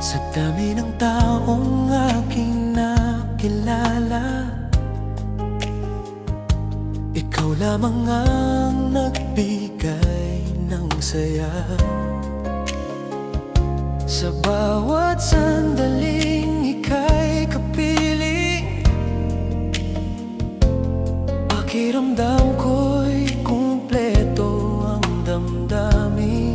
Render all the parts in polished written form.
Sa dami ng taong aking nakilala, ikaw lamang ang nagbigay ng saya. Sa bawat sandaling ika'y kapiling, pakiramdam ko'y kumpleto ang damdamin.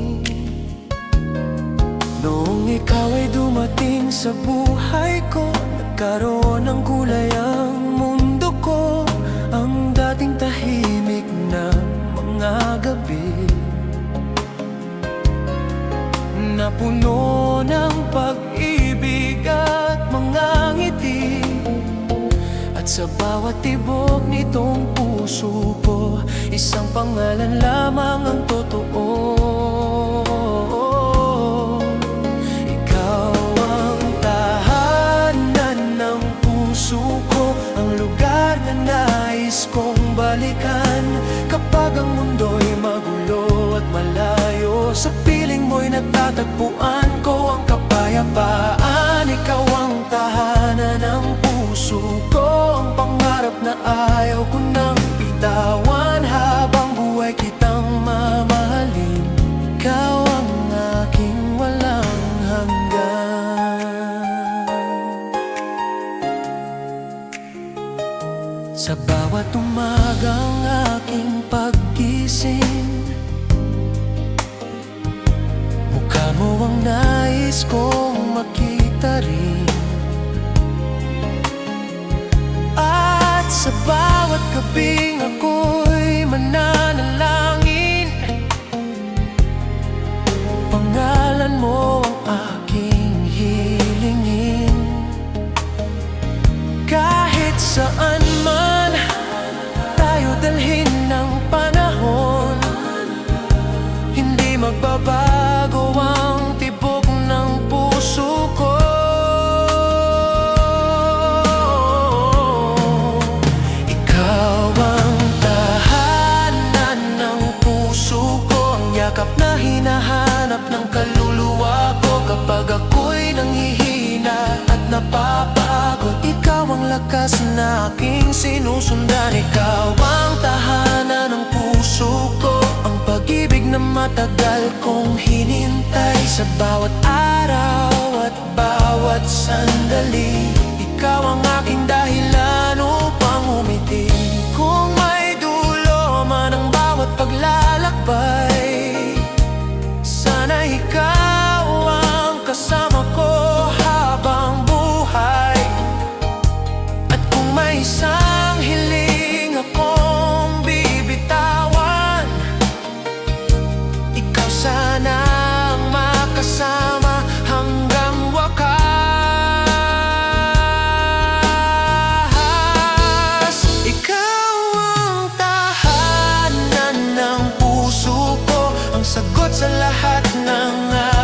Noong ikaw ay dumating sa buhay ko, nagkaroon ng kulay ang mundo ko. Ang dating tahimik na mga gabi, napuno ng pag-ibig at mga ngiti. At sa bawat tibok nitong puso ko, isang pangalan lamang ang totoo. Ikaw ang tahanan ng puso ko, ang lugar na nais kong balikan. Kapag ang mundo'y magulo at malayo, sa piling mo'y natatagpuan ko ang kapayapaan. Ikaw ang tahanan ng puso ko, ang pangarap na ayaw ko nang bitawan. Habang buhay kitang mamahalin, ikaw ang aking walang hanggan. Sa bawat umagang aking paggising, mukha mo ang nais kong makita rin. At sa bawat gabing ako'y mananalangin, pangalan mo ang aking hilingin. Kahit saan man tayo dalhin ng panahon, hindi magbabago ang tibok ng puso ko. Ikaw ang tahanan ng puso ko, ang yakap na hinahanap ng kaluluwa ko. Kapag ako'y nanghihina at napapagod, ikaw ang lakas na aking sinusundan. Ikaw ang tahanan ng puso ko, ang pag-ibig na matagal kong hinintay. Sa bawat araw at bawat sandali, ikaw ang aking dahilan upang umiti. Kung may dulo man ang bawat paglalakbay, sana ikaw ang kasama ko habang buhay. At kung may isang hiling akong bibitawan, ikaw sana ang makasama hanggang wakas. Ikaw ang tahanan ng puso ko, ang sagot sa lahat ng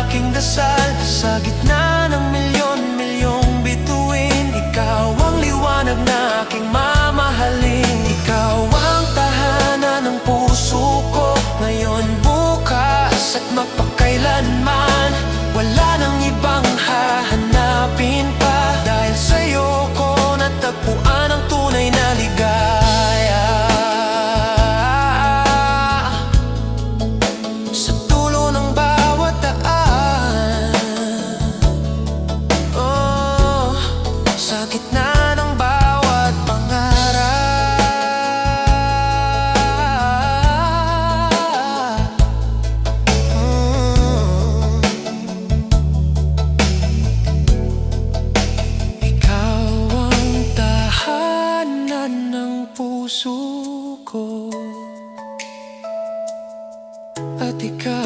aking dasal. Sa gitna ng milyon-milyong bituin, ikaw ang liwanag na aking mamahalin. Ikaw ang tahanan ng puso ko, ngayon, bukas at magpakailanman. Wala nang ibang hahanapin pa, dahil sa'yo ko natagpuan ang tunay na ligaya. Sa dulo ng bawat daan, oh, sa gitna ng bawat pangarap, ikaw ang tahanan ng puso ko. At ikaw